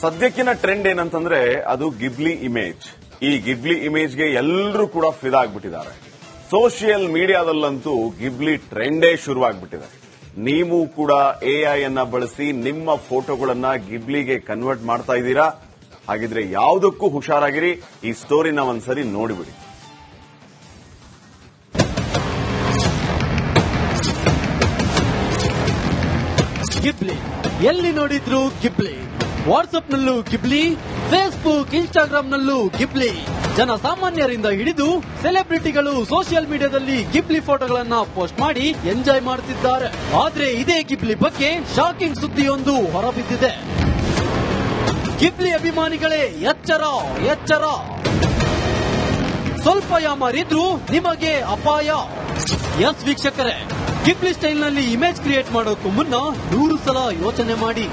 ಸದ್ಯಕ್ಕಿನ trend ಏನಂತಂದ್ರೆ ಅದು ಗಿಬ್ಲಿ image. ಈ ಗಿಬ್ಲಿ ಇಮೇಜ್ಗೆ ಎಲ್ಲರೂ ಕೂಡ ಫಿದಾ ಆಗ್ಬಿಟ್ಟಿದ್ದಾರೆ. ಸೋಷಿಯಲ್ ಮೀಡಿಯಾದಲ್ಲಂತೂ ಗಿಬ್ಲಿ ಟ್ರೆಂಡೇ ಶುರುವಾಗ್ಬಿಟ್ಟಿದೆ. ನೀವು ಕೂಡ ಎಐ ಅನ್ನ ಬಳಸಿ ನಿಮ್ಮ ಫೋಟೋಗಳನ್ನ ಗಿಬ್ಲಿಗೆ ಕನ್ವರ್ಟ್ ಮಾಡ್ತಾ ಇದ್ದೀರಾ? ಹಾಗಿದ್ರೆ ಯಾವುದಕ್ಕೂ ಹುಷಾರಾಗಿರಿ. ಈ ಸ್ಟೋರಿನ ಒಂದ್ಸರಿ ನೋಡಿಬಿಡಿ. ಗಿಬ್ಲಿ ಎಲ್ಲಿ ನೋಡಿದ್ರು ಗಿಬ್ಲಿ. ವಾಟ್ಸ್ಆಪ್ನಲ್ಲೂ ಗಿಬ್ಲಿ, ಫೇಸ್ಬುಕ್, ಇನ್ಸ್ಟಾಗ್ರಾಂನಲ್ಲೂ ಗಿಬ್ಲಿ. ಜನಸಾಮಾನ್ಯರಿಂದ ಹಿಡಿದು ಸೆಲೆಬ್ರಿಟಿಗಳು ಸೋಷಿಯಲ್ ಮೀಡಿಯಾದಲ್ಲಿ ಗಿಬ್ಲಿ ಫೋಟೋಗಳನ್ನ ಪೋಸ್ಟ್ ಮಾಡಿ ಎಂಜಾಯ್ ಮಾಡುತ್ತಿದ್ದಾರೆ. ಆದ್ರೆ ಇದೇ ಗಿಬ್ಲಿ ಬಗ್ಗೆ ಶಾಕಿಂಗ್ ಸುದ್ದಿಯೊಂದು ಹೊರಬಿದ್ದಿದೆ. ಗಿಬ್ಲಿ ಅಭಿಮಾನಿಗಳೇ ಎಚ್ಚರ ಎಚ್ಚರ, ಸ್ವಲ್ಪ ಯಾಮಾರಿದ್ರೂ ನಿಮಗೆ ಅಪಾಯ. ಎಸ್ ವೀಕ್ಷಕರೇ, ಗಿಬ್ಲಿ ಸ್ಟೈಲ್ನಲ್ಲಿ ಇಮೇಜ್ ಕ್ರಿಯೇಟ್ ಮಾಡೋಕ್ಕೂ ಮುನ್ನ 100 ಸಲ ಯೋಚನೆ ಮಾಡಿ.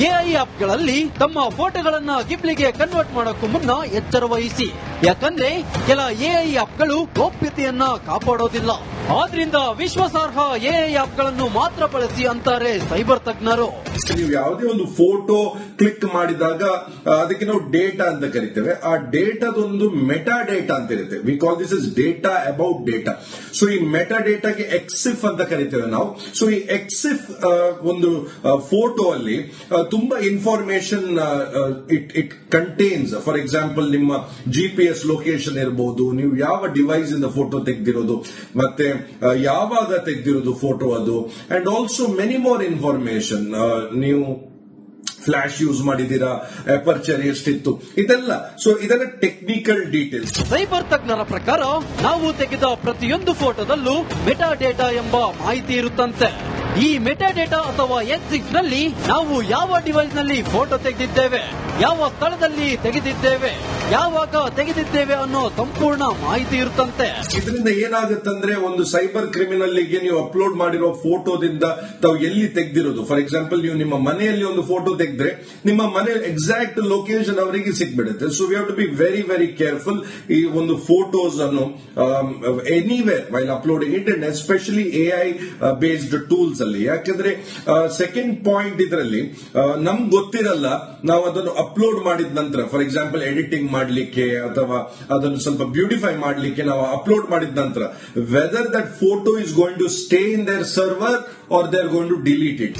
ಎಐ ಆಪ್ಗಳಲ್ಲಿ ತಮ್ಮ ಫೋಟೋಗಳನ್ನ ಗಿಬ್ಲಿಗೆ ಕನ್ವರ್ಟ್ ಮಾಡೋಕ್ಕೂ ಮುನ್ನ ಎಚ್ಚರ ವಹಿಸಿ. ಯಾಕಂದ್ರೆ ಕೆಲ ಎಐ ಆಪ್ಗಳು ಗೌಪ್ಯತೆಯನ್ನ ಕಾಪಾಡೋದಿಲ್ಲ. ಆದ್ರಿಂದ ವಿಶ್ವಾಸಾರ್ಹ ಎಐ ಆಪ್ಗಳನ್ನು ಮಾತ್ರ ಬಳಸಿ ಅಂತಾರೆ ಸೈಬರ್ ತಜ್ಞರು. ನೀವು ಯಾವುದೇ ಒಂದು ಫೋಟೋ ಕ್ಲಿಕ್ ಮಾಡಿದಾಗ ಅದಕ್ಕೆ ನಾವು ಡೇಟಾ ಅಂತ ಕರಿತೇವೆ. ಆ ಡೇಟಾದೊಂದು ಮೆಟಾ ಡೇಟಾ ಅಂತ ಇರುತ್ತೆ. We call this is data about data. So ಈ ಮೆಟಾ ಡೇಟಾಗೆ ಎಕ್ಸಿಫ್ ಅಂತ ಕರಿತೇವೆ ನಾವು. ಸೊ ಈ ಎಕ್ಸಿಫ್ ಒಂದು ಫೋಟೋ ಅಲ್ಲಿ ತುಂಬಾ information it contains. For example, ನಿಮ್ಮ GPS ಲೊಕೇಶನ್ ಇರಬಹುದು, ನೀವು ಯಾವ ಡಿವೈಸ್ ಇಂದ ಫೋಟೋ ತೆಗೆದಿರೋದು, ಮತ್ತೆ ಯಾವಾಗ ತೆಗೆದಿರೋದು ಫೋಟೋ ಅದು, and also many more information. ನೀವು ಫ್ಲಾಶ್ ಯೂಸ್ ಮಾಡಿದೀರಾ, ಅಪರ್ಚರ್ ಎಷ್ಟಿತ್ತು, ಇದೆಲ್ಲ. ಸೊ ಇದೆಲ್ಲ ಟೆಕ್ನಿಕಲ್ ಡೀಟೇಲ್ಸ್. ಸೈಬರ್ ತಜ್ಞರ ಪ್ರಕಾರ ನಾವು ತೆಗೆದ ಪ್ರತಿಯೊಂದು ಫೋಟೋದಲ್ಲೂ ಮೆಟಾ ಡೇಟಾ ಎಂಬ ಮಾಹಿತಿ ಇರುತ್ತಂತೆ. ಈ ಮೆಟಾ ಡೇಟಾ ಅಥವಾ ಎಕ್ಸಿಫ್ ನಲ್ಲಿ ನಾವು ಯಾವ ಡಿವೈಸ್ ನಲ್ಲಿ ಫೋಟೋ ತೆಗೆದಿದ್ದೇವೆ, ಯಾವ ಸ್ಥಳದಲ್ಲಿ ತೆಗೆದಿದ್ದೇವೆ, ಯಾವಾಗ ತೆಗೆದಿದ್ದೇವೆ ಅನ್ನೋ ಸಂಪೂರ್ಣ ಮಾಹಿತಿ ಇರುತ್ತಂತೆ. ಇದರಿಂದ ಏನಾಗುತ್ತಂದ್ರೆ, ಒಂದು ಸೈಬರ್ ಕ್ರಿಮಿನಲ್ಗೆ ನೀವು ಅಪ್ಲೋಡ್ ಮಾಡಿರೋ ಫೋಟೋದಿಂದ ತಾವು ಎಲ್ಲಿ ತೆಗೆದಿರೋದು, ಫಾರ್ ಎಕ್ಸಾಂಪಲ್ ನೀವು ನಿಮ್ಮ ಮನೆಯಲ್ಲಿ ಒಂದು ಫೋಟೋ ತೆಗೆದ್ರೆ ನಿಮ್ಮ ಮನೆ ಎಕ್ಸಾಕ್ಟ್ ಲೊಕೇಶನ್ ಅವರಿಗೆ ಸಿಕ್ಬಿಡುತ್ತೆ. So we have to be very very careful ಈ ಒಂದು ಫೋಟೋಸ್ ಅನ್ನು anywhere while uploading it, and especially AI based tools ಅಲ್ಲಿ. ಯಾಕಂದ್ರೆ ಸೆಕೆಂಡ್ ಪಾಯಿಂಟ್, ಇದರಲ್ಲಿ ನಮ್ಗೆ ಗೊತ್ತಿರಲ್ಲ, ನಾವು ಅದನ್ನು ಅಪ್ಲೋಡ್ ಮಾಡಿದ ನಂತರ, ಫಾರ್ ಎಕ್ಸಾಂಪಲ್ ಎಡಿಟಿಂಗ್ ಮಾಡಲಿಕ್ಕೆ ಅಥವಾ ಅದನ್ನು ಸ್ವಲ್ಪ ಬ್ಯೂಟಿಫೈ ಮಾಡಲಿಕ್ಕೆ ನಾವು ಅಪ್ಲೋಡ್ ಮಾಡಿದ ನಂತರ, whether that photo is going to stay in their server or they are going to delete it.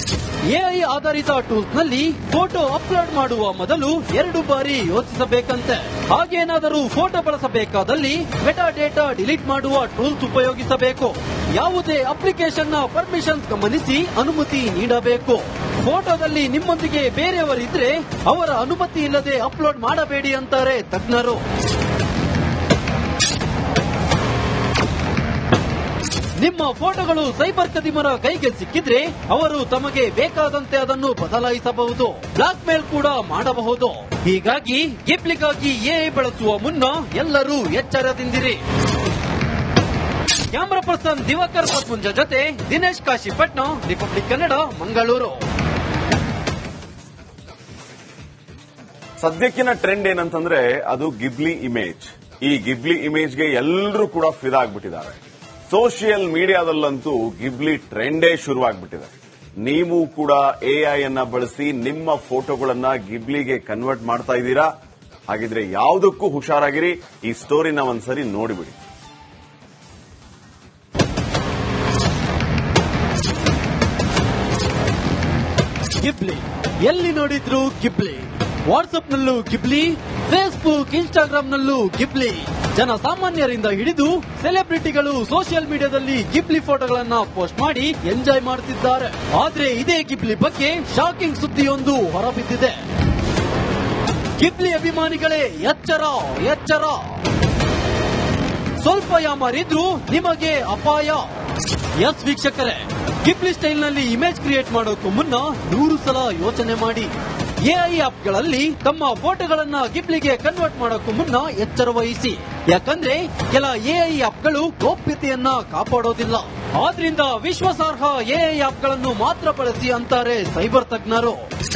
AI ಆಧಾರಿತ ಟೂಲ್ಸ್ ನಲ್ಲಿ ಫೋಟೋ ಅಪ್ಲೋಡ್ ಮಾಡುವ ಮೊದಲು 2 ಬಾರಿ ಯೋಚಿಸಬೇಕಂತೆ. ಹಾಗೇನಾದರೂ ಫೋಟೋ ಬಳಸಬೇಕಾದಲ್ಲಿ ಮೆಟಾ ಡೇಟಾ ಡಿಲೀಟ್ ಮಾಡುವ ಟೂಲ್ಸ್ ಉಪಯೋಗಿಸಬೇಕು. ಯಾವುದೇ ಅಪ್ಲಿಕೇಶನ್ ನ ಪರ್ಮಿಷನ್ಸ್ ಗಮನಿಸಿ ಅನುಮತಿ ನೀಡಬೇಕು. ಫೋಟೋದಲ್ಲಿ ನಿಮ್ಮೊಂದಿಗೆ ಬೇರೆಯವರಿದ್ರೆ ಅವರ ಅನುಮತಿ ಇಲ್ಲದೆ ಅಪ್ಲೋಡ್ ಮಾಡಬೇಡಿ ಅಂತಾರೆ ತಜ್ಞರು. ನಿಮ್ಮ ಫೋಟೋಗಳು ಸೈಬರ್ ಕದಿಮರ ಕೈಗೆ ಸಿಕ್ಕಿದ್ರೆ ಅವರು ತಮಗೆ ಬೇಕಾದಂತೆ ಅದನ್ನು ಬದಲಾಯಿಸಬಹುದು, ಬ್ಲಾಕ್ ಮೇಲ್ ಕೂಡ ಮಾಡಬಹುದು. ಹೀಗಾಗಿ ಗಿಬ್ಲಿಗಾಗಿ ಎಐ ಬಳಸುವ ಮುನ್ನ ಎಲ್ಲರೂ ಎಚ್ಚರದಿಂದಿರಿ. ಕ್ಯಾಮರಾ ಪರ್ಸನ್ ದಿವಾಕರ್ ಪತ್ಮುಂಜ ಜೊತೆ ದಿನೇಶ್ ಕಾಶಿಪಟ್ನ, ರಿಪಬ್ಲಿಕ್ ಕನ್ನಡ, ಮಂಗಳೂರು. ಸದ್ಯಕ್ಕಿನ ಟ್ರೆಂಡ್ ಏನಂತಂದ್ರೆ ಅದು ಗಿಬ್ಲಿ ಇಮೇಜ್. ಈ ಗಿಬ್ಲಿ ಇಮೇಜ್ಗೆ ಎಲ್ಲರೂ ಕೂಡ ಫಿದಾ ಆಗ್ಬಿಟ್ಟಿದ್ದಾರೆ. ಸೋಷಿಯಲ್ ಮೀಡಿಯಾದಲ್ಲಂತೂ ಗಿಬ್ಲಿ ಟ್ರೆಂಡೇ ಶುರುವಾಗ್ಬಿಟ್ಟಿದೆ. ನೀವು ಕೂಡ ಎಐ ಅನ್ನ ಬಳಸಿ ನಿಮ್ಮ ಫೋಟೋಗಳನ್ನ ಗಿಬ್ಲಿಗೆ ಕನ್ವರ್ಟ್ ಮಾಡ್ತಾ ಇದ್ದೀರಾ? ಹಾಗಿದ್ರೆ ಯಾವುದಕ್ಕೂ ಹುಷಾರಾಗಿರಿ. ಈ ಸ್ಟೋರಿನ ಒಂದ್ಸರಿ ನೋಡಿಬಿಡಿ. ಗಿಬ್ಲಿ ಎಲ್ಲಿ ನೋಡಿದ್ರು ಗಿಬ್ಲಿ. ವಾಟ್ಸ್ಆಪ್ನಲ್ಲೂ ಗಿಬ್ಲಿ, ಫೇಸ್ಬುಕ್, ಇನ್ಸ್ಟಾಗ್ರಾಂನಲ್ಲೂ ಗಿಬ್ಲಿ. ಜನಸಾಮಾನ್ಯರಿಂದ ಹಿಡಿದು ಸೆಲೆಬ್ರಿಟಿಗಳು ಸೋಷಿಯಲ್ ಮೀಡಿಯಾದಲ್ಲಿ ಗಿಬ್ಲಿ ಫೋಟೋಗಳನ್ನ ಪೋಸ್ಟ್ ಮಾಡಿ ಎಂಜಾಯ್ ಮಾಡುತ್ತಿದ್ದಾರೆ. ಆದ್ರೆ ಇದೇ ಗಿಬ್ಲಿ ಬಗ್ಗೆ ಶಾಕಿಂಗ್ ಸುದ್ದಿಯೊಂದು ಹೊರಬಿದ್ದಿದೆ. ಗಿಬ್ಲಿ ಅಭಿಮಾನಿಗಳೇ ಎಚ್ಚರ ಎಚ್ಚರ, ಸ್ವಲ್ಪ ಯಾಮಾರಿದ್ರೂ ನಿಮಗೆ ಅಪಾಯ. ಎಸ್ ವೀಕ್ಷಕರೇ, ಗಿಬ್ಲಿ ಸ್ಟೈಲ್ನಲ್ಲಿ ಇಮೇಜ್ ಕ್ರಿಯೇಟ್ ಮಾಡೋಕ್ಕೂ ಮುನ್ನ 100 ಸಲ ಯೋಚನೆ ಮಾಡಿ. ಎಐ ಆಪ್ಗಳಲ್ಲಿ ತಮ್ಮ ಫೋಟೋಗಳನ್ನ ಗಿಬ್ಲಿಗೆ ಕನ್ವರ್ಟ್ ಮಾಡೋಕ್ಕೂ ಮುನ್ನ ಎಚ್ಚರ ವಹಿಸಿ. ಯಾಕಂದ್ರೆ ಕೆಲ ಎಐ ಆಪ್ಗಳು ಗೌಪ್ಯತೆಯನ್ನ ಕಾಪಾಡೋದಿಲ್ಲ. ಆದ್ರಿಂದ ವಿಶ್ವಾಸಾರ್ಹ ಎಐ ಆಪ್ಗಳನ್ನು ಮಾತ್ರ ಬಳಸಿ ಅಂತಾರೆ ಸೈಬರ್ ತಜ್ಞರು.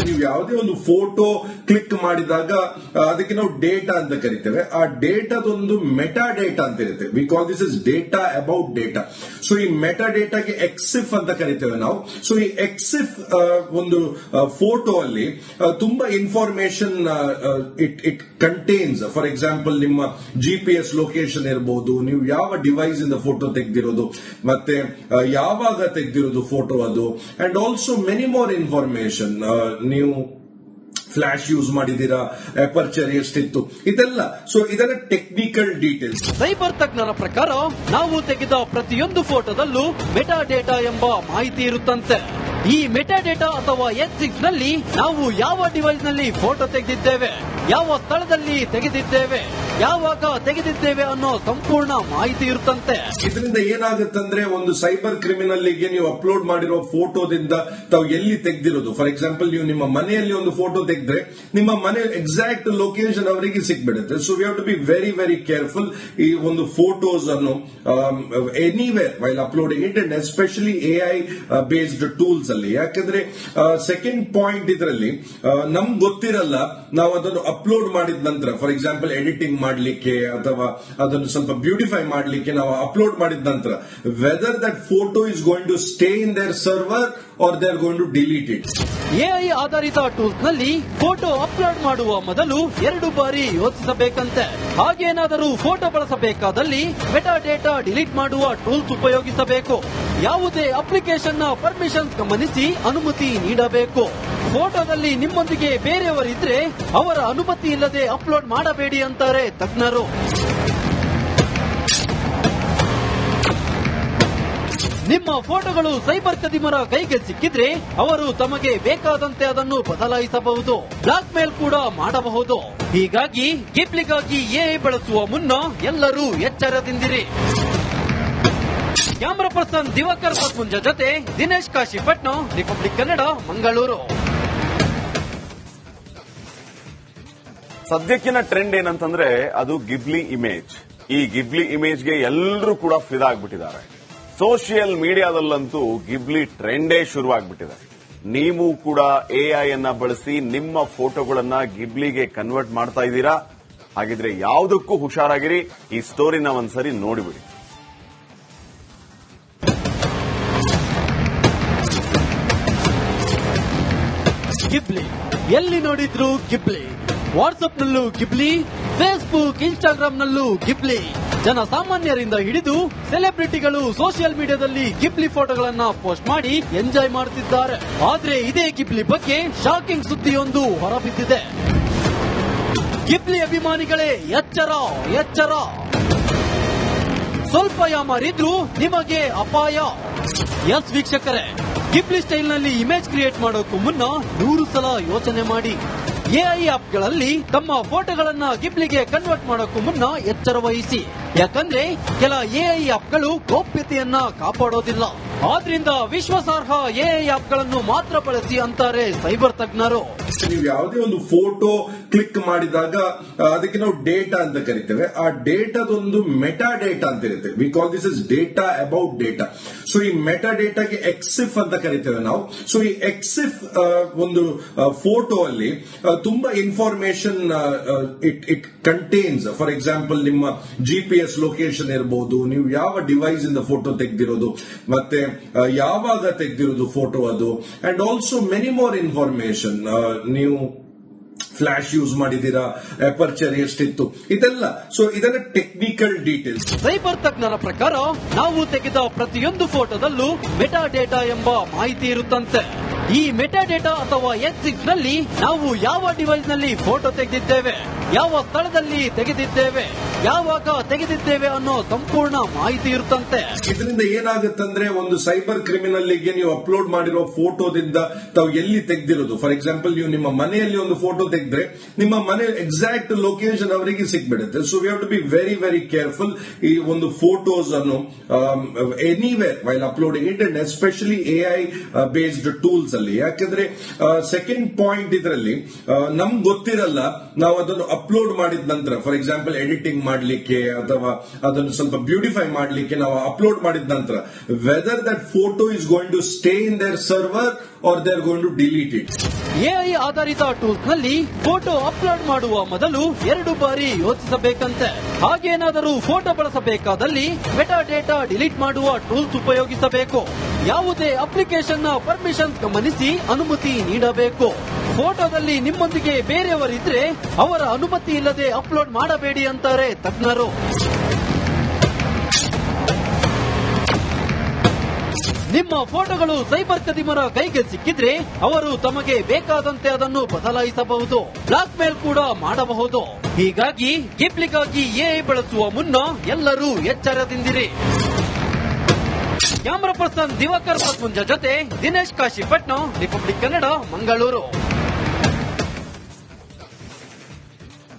ನೀವು ಯಾವುದೇ ಒಂದು ಫೋಟೋ ಕ್ಲಿಕ್ ಮಾಡಿದಾಗ ಅದಕ್ಕೆ ನಾವು ಡೇಟಾ ಅಂತ ಕರಿತೇವೆ. ಆ ಡೇಟಾದೊಂದು ಮೆಟಾ ಡೇಟಾ ಅಂತ ಇರುತ್ತೆ. We call this is data about data. So ಈ ಮೆಟಾ ಡೇಟಾಗೆ ಎಕ್ಸಿಫ್ ಅಂತ ಕರಿತೇವೆ ನಾವು. ಸೊ ಈ ಎಕ್ಸಿಫ್ ಒಂದು ಫೋಟೋ ಅಲ್ಲಿ ತುಂಬಾ information it contains. For example, ನಿಮ್ಮ GPS ಲೊಕೇಶನ್ ಇರಬಹುದು, ನೀವು ಯಾವ ಡಿವೈಸ್ ಇಂದ ಫೋಟೋ ತೆಗೆದಿರೋದು, ಮತ್ತೆ ಯಾವಾಗ ತೆಗೆದಿರೋದು ಫೋಟೋ ಅದು, and also many more information. ನೀವು ಫ್ಲಾಶ್ ಯೂಸ್ ಮಾಡಿದೀರಾ, ಅಪರ್ಚರ್ ಎಷ್ಟಿತ್ತು, ಇದೆಲ್ಲ. ಸೊ ಇದರ ಟೆಕ್ನಿಕಲ್ ಡೀಟೇಲ್ಸ್. ಸೈಬರ್ ತಜ್ಞರ ಪ್ರಕಾರ ನಾವು ತೆಗೆದ ಪ್ರತಿಯೊಂದು ಫೋಟೋದಲ್ಲೂ ಮೆಟಾ ಡೇಟಾ ಎಂಬ ಮಾಹಿತಿ ಇರುತ್ತಂತೆ. ಈ ಮೆಟಾ ಡೇಟಾ ಅಥವಾ H6 ನಲ್ಲಿ ನಾವು ಯಾವ ಡಿವೈಸ್ ನಲ್ಲಿ ಫೋಟೋ ತೆಗೆದಿದ್ದೇವೆ, ಯಾವ ಸ್ಥಳದಲ್ಲಿ ತೆಗೆದಿದ್ದೇವೆ, ಯಾವಾಗ ತೆಗೆದಿದ್ದೇವೆ ಅನ್ನೋ ಸಂಪೂರ್ಣ ಮಾಹಿತಿ ಇರುತ್ತಂತೆ. ಇದರಿಂದ ಏನಾಗುತ್ತಂದ್ರೆ, ಒಂದು ಸೈಬರ್ ಕ್ರಿಮಿನಲ್ಗೆ ನೀವು ಅಪ್ಲೋಡ್ ಮಾಡಿರೋ ಫೋಟೋದಿಂದ ತಾವು ಎಲ್ಲಿ ತೆಗೆದಿರೋದು, ಫಾರ್ ಎಕ್ಸಾಂಪಲ್ ನೀವು ನಿಮ್ಮ ಮನೆಯಲ್ಲಿ ಒಂದು ಫೋಟೋ ತೆಗೆದ್ರೆ ನಿಮ್ಮ ಮನೆ ಎಕ್ಸಾಕ್ಟ್ ಲೊಕೇಶನ್ ಅವರಿಗೆ ಸಿಕ್ಬಿಡುತ್ತೆ. So we have to be very very careful. ಈ ಒಂದು ಫೋಟೋಸ್ ಅನ್ನು anywhere while uploading it, and especially AI based tools ಅಲ್ಲಿ. ಯಾಕಂದ್ರೆ ಸೆಕೆಂಡ್ ಪಾಯಿಂಟ್, ಇದರಲ್ಲಿ ನಮ್ಗೆ ಗೊತ್ತಿರಲ್ಲ, ನಾವು ಅದನ್ನು ಅಪ್ಲೋಡ್ ಮಾಡಿದ ನಂತರ, ಫಾರ್ ಎಕ್ಸಾಂಪಲ್ ಎಡಿಟಿಂಗ್ ಮಾಡಲಿಕ್ಕೆ ಅಥವಾ ಅದನ್ನು ಸ್ವಲ್ಪ ಬ್ಯೂಟಿಫೈ ಮಾಡಲಿಕ್ಕೆ ನಾವು ಅಪ್ಲೋಡ್ ಮಾಡಿದ ನಂತರ, whether that photo is going to stay in their server or they are going to delete it. AI ಆಧಾರಿತ ಟೂಲ್ಸ್ ನಲ್ಲಿ ಫೋಟೋ ಅಪ್ಲೋಡ್ ಮಾಡುವ ಮೊದಲು 2 ಬಾರಿ ಯೋಚಿಸಬೇಕಂತೆ. ಹಾಗೇನಾದರೂ ಫೋಟೋ ಬಳಸಬೇಕಾದಲ್ಲಿ ಮೆಟಾ ಡೇಟಾ ಡಿಲೀಟ್ ಮಾಡುವ ಟೂಲ್ಸ್ ಉಪಯೋಗಿಸಬೇಕು. ಯಾವುದೇ ಅಪ್ಲಿಕೇಶನ್ ನ ಪರ್ಮಿಷನ್ಸ್ ಗಮನಿಸಿ ಅನುಮತಿ ನೀಡಬೇಕು. ಫೋಟೋದಲ್ಲಿ ನಿಮ್ಮೊಂದಿಗೆ ಬೇರೆಯವರಿದ್ರೆ ಅವರ ಅನುಮತಿ ಇಲ್ಲದೆ ಅಪ್ಲೋಡ್ ಮಾಡಬೇಡಿ ಅಂತಾರೆ ತಜ್ಞರು. ನಿಮ್ಮ ಫೋಟೋಗಳು ಸೈಬರ್ ಕದಿಮರ ಕೈಗೆ ಸಿಕ್ಕಿದ್ರೆ ಅವರು ತಮಗೆ ಬೇಕಾದಂತೆ ಅದನ್ನು ಬದಲಾಯಿಸಬಹುದು, ಬ್ಲಾಕ್ ಮೇಲ್ ಕೂಡ ಮಾಡಬಹುದು. ಹೀಗಾಗಿ ಗಿಬ್ಲಿಗಾಗಿ AI ಬಳಸುವ ಮುನ್ನ ಎಲ್ಲರೂ ಎಚ್ಚರದಿಂದಿರಿ. ಕ್ಯಾಮರಾ ಪರ್ಸನ್ ದಿವಾಕರ್ ಪಸ್ಮುಂಜ ಜೊತೆ ದಿನೇಶ್ ಕಾಶಿಪಟ್ನ, ರಿಪಬ್ಲಿಕ್ ಕನ್ನಡ, ಮಂಗಳೂರು. ಸದ್ಯಕ್ಕಿನ ಟ್ರೆಂಡ್ ಏನಂತಂದ್ರೆ ಅದು ಗಿಬ್ಲಿ ಇಮೇಜ್. ಈ ಗಿಬ್ಲಿ ಇಮೇಜ್ಗೆ ಎಲ್ಲರೂ ಕೂಡ ಫಿದಾ ಆಗ್ಬಿಟ್ಟಿದ್ದಾರೆ. ಸೋಷಿಯಲ್ ಮೀಡಿಯಾದಲ್ಲಂತೂ ಗಿಬ್ಲಿ ಟ್ರೆಂಡೇ ಶುರುವಾಗ್ಬಿಟ್ಟಿದೆ. ನೀವು ಕೂಡ AI ಅನ್ನ ಬಳಸಿ ನಿಮ್ಮ ಫೋಟೋಗಳನ್ನ ಗಿಬ್ಲಿಗೆ ಕನ್ವರ್ಟ್ ಮಾಡ್ತಾ ಇದ್ದೀರಾ? ಹಾಗಿದ್ರೆ ಯಾವುದಕ್ಕೂ ಹುಷಾರಾಗಿರಿ. ಈ ಸ್ಟೋರಿನ ಒಂದ್ಸರಿ ನೋಡಿಬಿಡಿ. ಗಿಬ್ಲಿ ಎಲ್ಲಿ ನೋಡಿದ್ರು ಗಿಬ್ಲಿ. ವಾಟ್ಸ್ಆಪ್ ನಲ್ಲೂ ಗಿಬ್ಲಿ, ಫೇಸ್ಬುಕ್, ಇನ್ಸ್ಟಾಗ್ರಾಮ್ ನಲ್ಲೂ ಗಿಬ್ಲಿ. ಜನಸಾಮಾನ್ಯರಿಂದ ಹಿಡಿದು ಸೆಲೆಬ್ರಿಟಿಗಳು ಸೋಷಿಯಲ್ ಮೀಡಿಯಾದಲ್ಲಿ ಗಿಬ್ಲಿ ಫೋಟೋಗಳನ್ನ ಪೋಸ್ಟ್ ಮಾಡಿ ಎಂಜಾಯ್ ಮಾಡುತ್ತಿದ್ದಾರೆ. ಆದ್ರೆ ಇದೇ ಗಿಬ್ಲಿ ಬಗ್ಗೆ ಶಾಕಿಂಗ್ ಸುದ್ದಿಯೊಂದು ಹೊರಬಿದ್ದಿದೆ. ಗಿಬ್ಲಿ ಅಭಿಮಾನಿಗಳೇ ಎಚ್ಚರ ಎಚ್ಚರ, ಸ್ವಲ್ಪ ಯಾಮಾರಿದ್ರು ನಿಮಗೆ ಅಪಾಯ. ಎಸ್ ವೀಕ್ಷಕರೇ, ಗಿಬ್ಲಿ ಸ್ಟೈಲ್ ನಲ್ಲಿ ಇಮೇಜ್ ಕ್ರಿಯೇಟ್ ಮಾಡೋಕ್ಕೂ ಮುನ್ನ 100 ಸಲ ಯೋಚನೆ ಮಾಡಿ. AI ಆಪ್ಗಳಲ್ಲಿ ತಮ್ಮ ಫೋಟೋಗಳನ್ನ ಗಿಬ್ಲಿಗೆ ಕನ್ವರ್ಟ್ ಮಾಡೋಕ್ಕೂ ಮುನ್ನ ಎಚ್ಚರ ವಹಿಸಿ. ಯಾಕಂದ್ರೆ ಕೆಲ AI ಆಪ್ಗಳು ಗೌಪ್ಯತೆಯನ್ನ ಕಾಪಾಡೋದಿಲ್ಲ. ಆದ್ರಿಂದ ವಿಶ್ವಾಸಾರ್ಹ AI ಆಪ್ಗಳನ್ನು ಮಾತ್ರ ಬಳಸಿ ಅಂತಾರೆ ಸೈಬರ್ ತಜ್ಞರು. ನೀವು ಯಾವುದೇ ಒಂದು ಫೋಟೋ ಕ್ಲಿಕ್ ಮಾಡಿದಾಗ ಅದಕ್ಕೆ ನಾವು ಡೇಟಾ ಅಂತ ಕರಿತೇವೆ. ಆ ಡೇಟಾದೊಂದು ಮೆಟಾ ಡೇಟಾ ಅಂತ ಇರುತ್ತೆ. We call this is data about data. So ಈ ಮೆಟಾ ಡೇಟಾಗೆ ಎಕ್ಸಿಫ್ ಅಂತ ಕರಿತೇವೆ ನಾವು. ಸೊ ಈ ಎಕ್ಸಿಫ್ ಒಂದು ಫೋಟೋ ಅಲ್ಲಿ ತುಂಬಾ information it contains. For example, ನಿಮ್ಮ GPS ಲೊಕೇಶನ್ ಇರಬಹುದು, ನೀವು ಯಾವ ಡಿವೈಸ್ ಇಂದ ಫೋಟೋ ತೆಗೆದಿರೋದು, ಮತ್ತೆ ಯಾವಾಗ ತೆಗೆದಿರೋದು ಫೋಟೋ ಅದು, and also many more information. ನೀವು ಫ್ಲಾಶ್ ಯೂಸ್ ಮಾಡಿದೀರಾ, ಅಪರ್ಚರ್ ಎಷ್ಟಿತ್ತು, ಇದೆಲ್ಲ. ಸೊ ಇದರ ಟೆಕ್ನಿಕಲ್ ಡೀಟೇಲ್ಸ್. ಸೈಬರ್ ತಜ್ಞರ ಪ್ರಕಾರ ನಾವು ತೆಗೆದ ಪ್ರತಿಯೊಂದು ಫೋಟೋದಲ್ಲೂ ಮೆಟಾ ಡೇಟಾ ಎಂಬ ಮಾಹಿತಿ ಇರುತ್ತಂತೆ. ಈ ಮೆಟಾ ಡೇಟಾ ಅಥವಾ H6 ನಲ್ಲಿ ನಾವು ಯಾವ ಡಿವೈಸ್ ನಲ್ಲಿ ಫೋಟೋ ತೆಗೆದಿದ್ದೇವೆ, ಯಾವ ಸ್ಥಳದಲ್ಲಿ ತೆಗೆದಿದ್ದೇವೆ, ಯಾವಾಗ ತೆಗೆದಿದ್ದೇವೆ ಅನ್ನೋ ಸಂಪೂರ್ಣ ಮಾಹಿತಿ ಇರುತ್ತಂತೆ. ಇದರಿಂದ ಏನಾಗುತ್ತಂದ್ರೆ, ಒಂದು ಸೈಬರ್ ಕ್ರಿಮಿನಲ್ಗೆ ನೀವು ಅಪ್ಲೋಡ್ ಮಾಡಿರೋ ಫೋಟೋದಿಂದ ತಾವು ಎಲ್ಲಿ ತೆಗೆದಿರೋದು, ಫಾರ್ ಎಕ್ಸಾಂಪಲ್ ನೀವು ನಿಮ್ಮ ಮನೆಯಲ್ಲಿ ಒಂದು ಫೋಟೋ ತೆಗೆದ್ರೆ ನಿಮ್ಮ ಮನೆ ಎಕ್ಸಾಕ್ಟ್ ಲೊಕೇಶನ್ ಅವರಿಗೆ ಸಿಕ್ಬಿಡುತ್ತೆ. So we have to be very very careful. ಈ ಒಂದು ಫೋಟೋಸ್ ಅನ್ನು anywhere while uploading it, and especially AI based tools ಅಲ್ಲಿ. ಯಾಕಂದ್ರೆ ಸೆಕೆಂಡ್ ಪಾಯಿಂಟ್, ಇದರಲ್ಲಿ ನಮ್ಗೆ ಗೊತ್ತಿರಲ್ಲ, ನಾವು ಅದನ್ನು ಅಪ್ಲೋಡ್ ಮಾಡಿದ ನಂತರ, ಫಾರ್ ಎಕ್ಸಾಂಪಲ್ ಎಡಿಟಿಂಗ್ ಮಾಡಲಿಕ್ಕೆ ಅಥವಾ ಅದನ್ನು ಸ್ವಲ್ಪ ಬ್ಯೂಟಿಫೈ ಮಾಡಲಿಕ್ಕೆ ನಾವು ಅಪ್ಲೋಡ್ ಮಾಡಿದ ನಂತರ whether that photo is going to stay in their server or they are going to delete it. AI ಆಧಾರಿತ ಟೂಲ್ಸ್ ನಲ್ಲಿ ಫೋಟೋ ಅಪ್ಲೋಡ್ ಮಾಡುವ ಮೊದಲು 2 ಬಾರಿ ಯೋಚಿಸಬೇಕಂತೆ. ಹಾಗೇನಾದರೂ ಫೋಟೋ ಬಳಸಬೇಕಾದಲ್ಲಿ ಮೆಟಾ ಡೇಟಾ ಡಿಲೀಟ್ ಮಾಡುವ ಟೂಲ್ಸ್ ಉಪಯೋಗಿಸಬೇಕು. ಯಾವುದೇ ಅಪ್ಲಿಕೇಶನ್ ನ ಪರ್ಮಿಷನ್ ಗಮನಿಸಿ ಅನುಮತಿ ನೀಡಬೇಕು. ಫೋಟೋದಲ್ಲಿ ನಿಮ್ಮೊಂದಿಗೆ ಬೇರೆಯವರಿದ್ರೆ ಅವರ ಅನುಮತಿ ಇಲ್ಲದೆ ಅಪ್ಲೋಡ್ ಮಾಡಬೇಡಿ ಅಂತಾರೆ ತಜ್ಞರು. ನಿಮ್ಮ ಫೋಟೋಗಳು ಸೈಬರ್ ಕದಿಮರ ಕೈಗೆ ಸಿಕ್ಕಿದ್ರೆ ಅವರು ತಮಗೆ ಬೇಕಾದಂತೆ ಅದನ್ನು ಬದಲಾಯಿಸಬಹುದು, ಬ್ಲಾಕ್ ಮೇಲ್ ಕೂಡ ಮಾಡಬಹುದು. ಹೀಗಾಗಿ ಗಿಬ್ಲಿಗಾಗಿ ಎಐ ಬಳಸುವ ಮುನ್ನ ಎಲ್ಲರೂ ಎಚ್ಚರದಿಂದಿರಿ. ಕ್ಯಾಮರಾ ಪರ್ಸನ್ ದಿವಾಕರ್ ಪತ್ಮುಂಜ ಜೊತೆ ದಿನೇಶ್ ಕಾಶಿಪಟ್ನ, ರಿಪಬ್ಲಿಕ್ ಕನ್ನಡ, ಮಂಗಳೂರು.